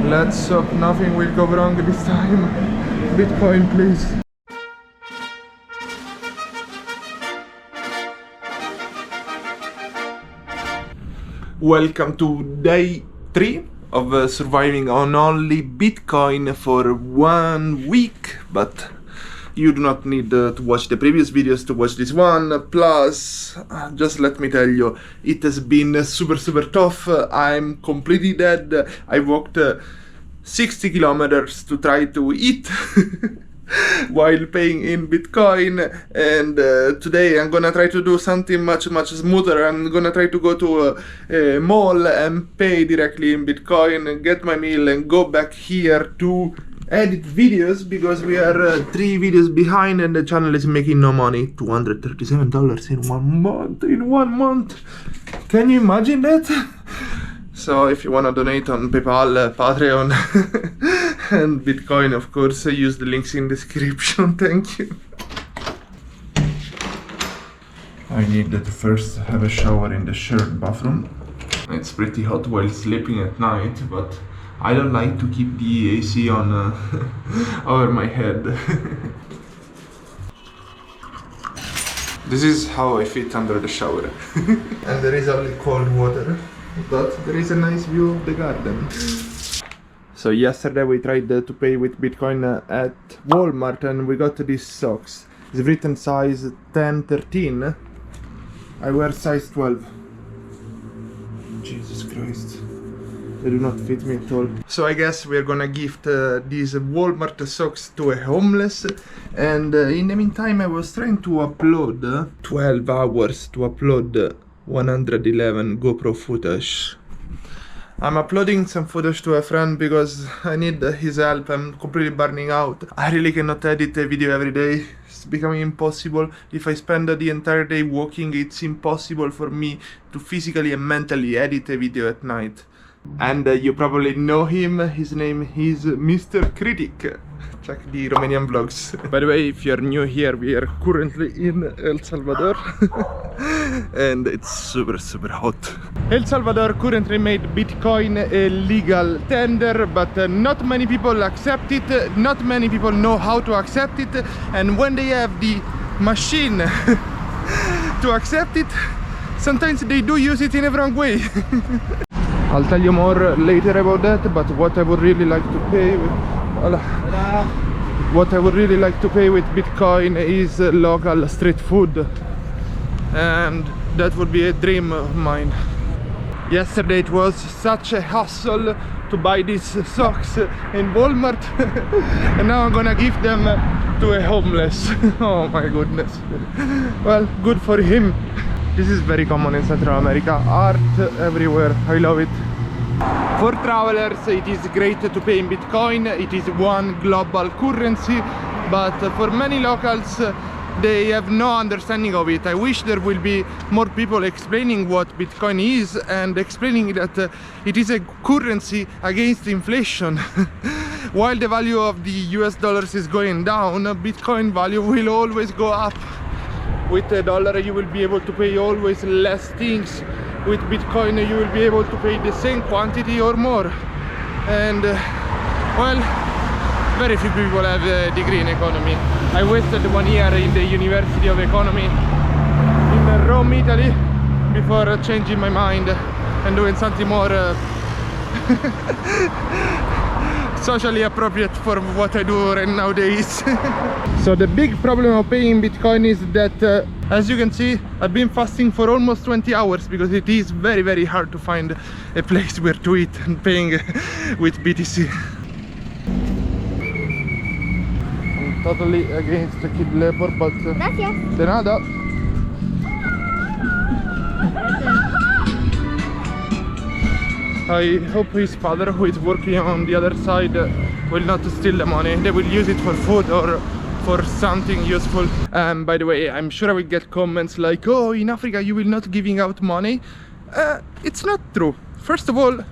Let's hope nothing will go wrong this time. Bitcoin, please. Welcome to day 3 of surviving on only Bitcoin for 1 week, but you do not need to watch the previous videos to watch this one. Plus, just let me tell you, it has been super tough. I'm completely dead. I walked 60 kilometers to try to eat while paying in Bitcoin, and today I'm gonna try to do something much smoother. I'm gonna try to go to a mall and pay directly in Bitcoin and get my meal and go back here to edit videos, because we are 3 videos behind and the channel is making no money. $237 in 1 month. Can you imagine that? So if you want to donate on PayPal, Patreon and Bitcoin, of course, use the links in description. Thank you. I need to first have a shower in the shared bathroom. It's pretty hot while sleeping at night, but I don't like to keep the AC on over my head. This is how I fit under the shower. And there is only cold water, but there is a nice view of the garden. So yesterday we tried to pay with Bitcoin at Walmart and we got these socks. It's written size 10-13. I wear size 12. Jesus Christ. They do not fit me at all. So I guess we're gonna gift these Walmart socks to a homeless. And in the meantime I was trying to upload 12 hours to upload 111 GoPro footage. I'm uploading some footage to a friend because I need his help. I'm completely burning out. I really cannot edit a video every day. It's becoming impossible. If I spend the entire day walking, it's impossible for me to physically and mentally edit a video at night. And you probably know him. His name is Mr. Critic. Check the Romanian vlogs. By the way, if you're new here, we are currently in El Salvador. And it's super hot. El Salvador currently made Bitcoin a legal tender, but not many people accept it. Not many people know how to accept it. And when they have the machine to accept it, sometimes they do use it in a wrong way. I'll tell you more later about that, but what I would really like to pay with Bitcoin is local street food, and that would be a dream of mine. Yesterday it was such a hassle to buy these socks in Walmart and now I'm gonna give them to a homeless. Oh my goodness. Well, good for him. This is very common in Central America. Art everywhere. I love it. For travelers, it is great to pay in Bitcoin. It is one global currency, but for many locals, they have no understanding of it. I wish there will be more people explaining what Bitcoin is and explaining that it is a currency against inflation. While the value of the US dollars is going down, Bitcoin value will always go up. With a dollar you will be able to pay always less things. With Bitcoin you will be able to pay the same quantity or more. And well, very few people have a degree in economy. I wasted 1 year in the University of Economy in Rome, Italy, before changing my mind and doing something more socially appropriate for what I do right nowadays. So the big problem of paying Bitcoin is that as you can see, I've been fasting for almost 20 hours because it is very hard to find a place where to eat and paying with BTC. I'm totally against the kid labor, but de nada. I hope his father, who is working on the other side, will not steal the money. They will use it for food or for something useful. By the way, I'm sure I will get comments like, oh, in Africa you will not giving out money. It's not true. First of all,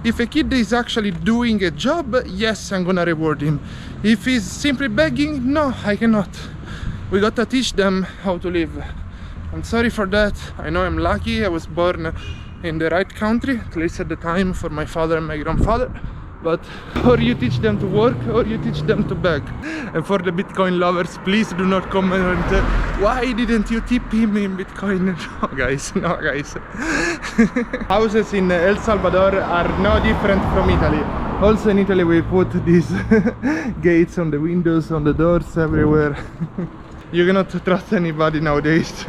if a kid is actually doing a job, yes, I'm gonna reward him. If he's simply begging, no, I cannot. We gotta teach them how to live. I'm sorry for that. I know I'm lucky I was born in the right country, at least at the time, for my father and my grandfather. but or you teach them to work or you teach them to beg. And for the Bitcoin lovers, please do not comment why didn't you tip him in Bitcoin. No guys, no guys. Houses in El Salvador are no different from Italy. Also in Italy we put these gates on the windows, on the doors, everywhere. You cannot trust anybody nowadays.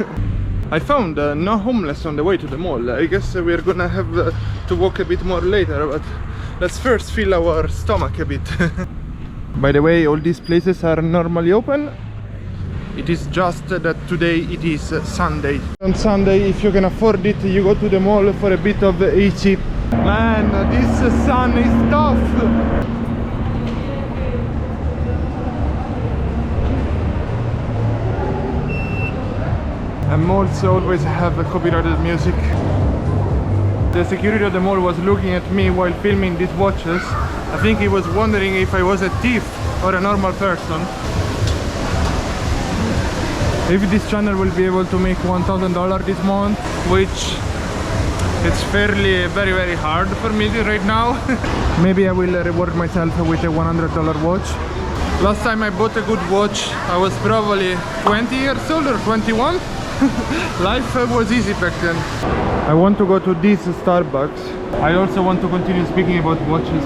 I found no homeless on the way to the mall. I guess we're gonna have to walk a bit more later, but let's first fill our stomach a bit. By the way, all these places are normally open. It is just that today it is Sunday. On Sunday, if you can afford it, you go to the mall for a bit of AC. Man, this sun is tough! And malls always have copyrighted music. The security of the mall was looking at me while filming these watches. I think he was wondering if I was a thief or a normal person. If this channel will be able to make $1,000 this month, which it's fairly very hard for me right now. Maybe I will reward myself with a $100 watch. Last time I bought a good watch, I was probably 20 years old or 21. Life was easy back then. I want to go to this Starbucks. I also want to continue speaking about watches.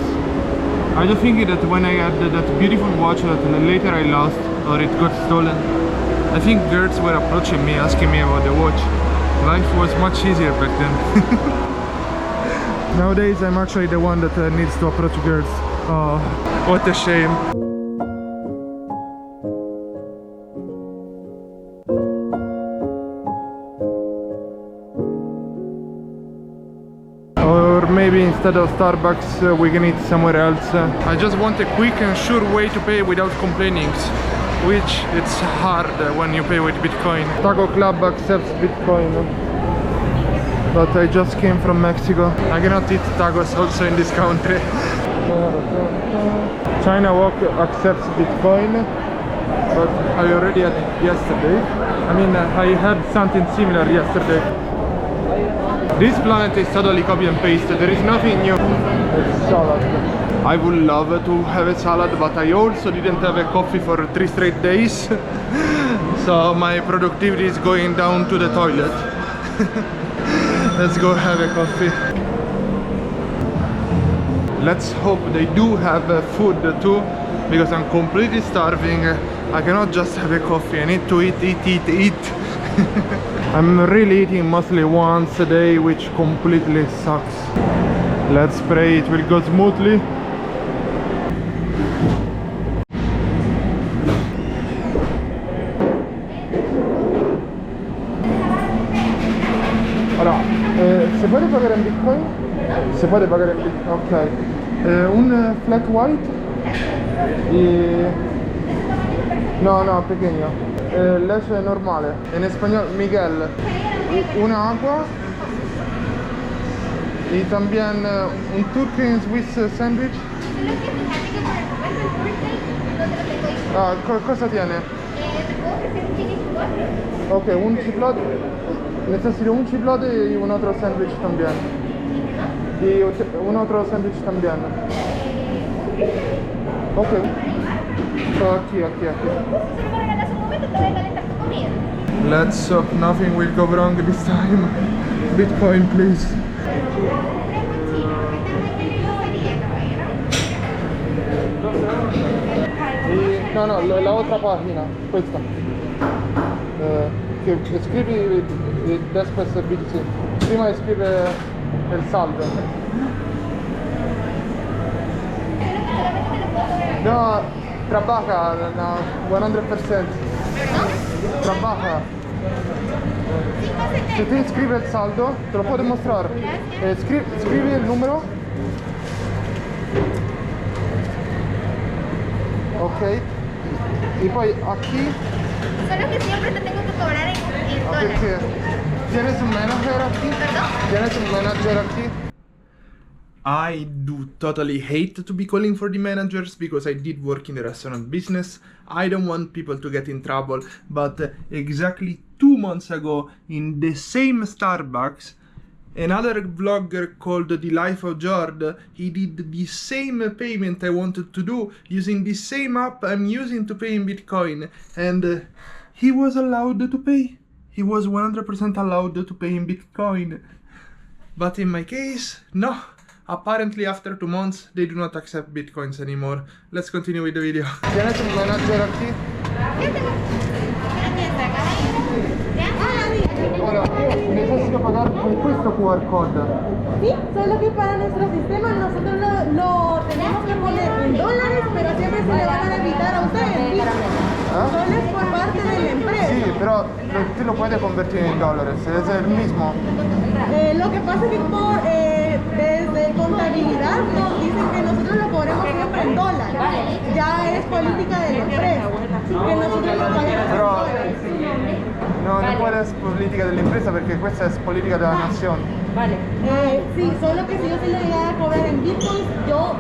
I just think that when I had that beautiful watch that later I lost or it got stolen, I think girls were approaching me, asking me about the watch. Life was much easier back then. Nowadays I'm actually the one that needs to approach girls. Oh, what a shame. Maybe instead of Starbucks we can eat somewhere else. I just want a quick and sure way to pay without complaining, which it's hard when you pay with Bitcoin. Taco Club accepts Bitcoin, but I just came from Mexico. I cannot eat tacos also in this country. China Walk accepts Bitcoin, but I already had it yesterday. I mean, I had something similar yesterday. This planet is totally copy and paste, there is nothing new. It's salad. I would love to have a salad, but I also didn't have a coffee for 3 straight days. So my productivity is going down to the toilet. Let's go have a coffee. Let's hope they do have food too, because I'm completely starving. I cannot just have a coffee, I need to eat. I'm really eating mostly once a day, which completely sucks. Let's pray it will go smoothly. Allora, se puede pagar en Bitcoin? Se puede pagar en Bitcoin, ok. Un flat white y... No, pequeño. Leche normale. En español, Miguel. Una agua. Y también un Turkey Swiss sandwich. Ah, cosa tiene? Ok, un chiplote. Necesito un chiplote y un otro sandwich también. Y un otro sandwich también. Ok. Aquí. Let's hope nothing will go wrong this time. Bitcoin, please. No, la otra página, questa. Che scrivi después BTC. Prima scrive il saldo. No, trabaja, no, 100%. Trabaja. Se te scrive il saldo, te lo puedo mostrar. Scrivi il numero. Ok. Y poi aquí. Solo que siempre te tengo que cobrar en dólares. ¿Tienes un manager aquí? ¿Perdón? ¿Tienes un manager aquí? I do totally hate to be calling for the managers because I did work in the restaurant business. I don't want people to get in trouble, but exactly 2 months ago in the same Starbucks, Another vlogger called The Life of Jord, he did the same payment I wanted to do using the same app I'm using to pay in Bitcoin, and he was allowed to pay. He was 100% allowed to pay in Bitcoin. But in my case, no. Apparently after 2 months they do not accept Bitcoins anymore. Let's continue with the video. ¿Tienes un manager aquí? Ahora, io necesito pagar con questo QR code. Sí, solo que para nuestro sistema nosotros lo tenemos que poner en dólares, pero siempre se le van a evitar a ustedes. ¿Sí? Solo es por parte de la empresa. Sí, pero tú lo puedes convertir en dólares, es el mismo. Lo que pasa es que desde contabilidad nos dicen que nosotros lo cobremos siempre en dólares. Ya es política de la empresa, que nosotros lo paguemos en dólares. No, no puedes política de la empresa porque esta es política de la nación. Vale. Sí, solo que si yo se le llegara a cobrar en bitcoins, yo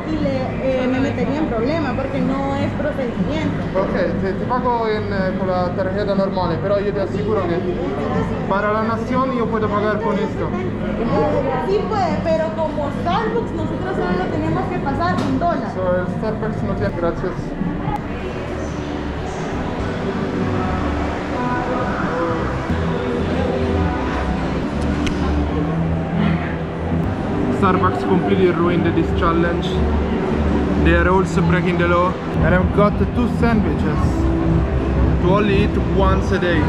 me metería en problema porque no es procedimiento. Ok, te pago con la tarjeta normal, pero yo te aseguro que para la nación yo puedo pagar con esto. Sí puede, pero como Starbucks nosotros solo lo tenemos que pasar en dólares. So, el Starbucks no tiene... Gracias. Starbucks completely ruined this challenge. They are also breaking the law. And I've got 2 sandwiches to only eat once a day.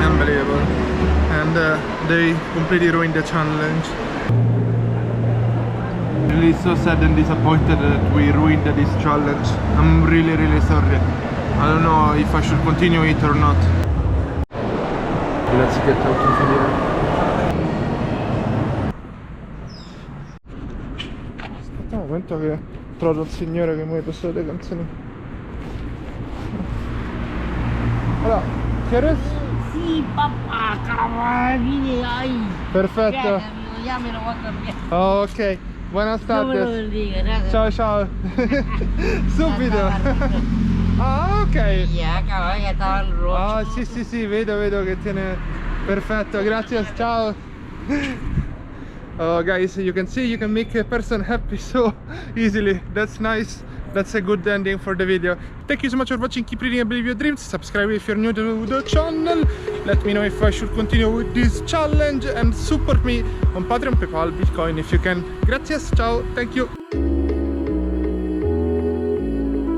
Unbelievable. And they completely ruined the challenge. Really so sad and disappointed that we ruined this challenge. I'm really sorry. I don't know if I should continue it or not. Let's get out of here. Un momento che trovo il signore che mi ha passato le canzoni. Allora, ¿quieres? Sí, papá, cabrón, ay. Perfetto. Gracias, amigo, ya me lo voy a cambiar. Oh, ok, buenas Dios me lo tardes. bendiga, gracias. Ciao ciao. Subito. Ah, ok. Ya, cabrón, ya estaban rotos. Ah, sì, vedo che tiene... Perfetto, grazie, ciao. Oh, guys, you can see you can make a person happy so easily. That's nice. That's a good ending for the video. Thank you so much for watching. Keep reading and believe your dreams. Subscribe if you're new to the channel. Let me know if I should continue with this challenge and support me on Patreon, PayPal, Bitcoin if you can. Gracias, ciao, thank you.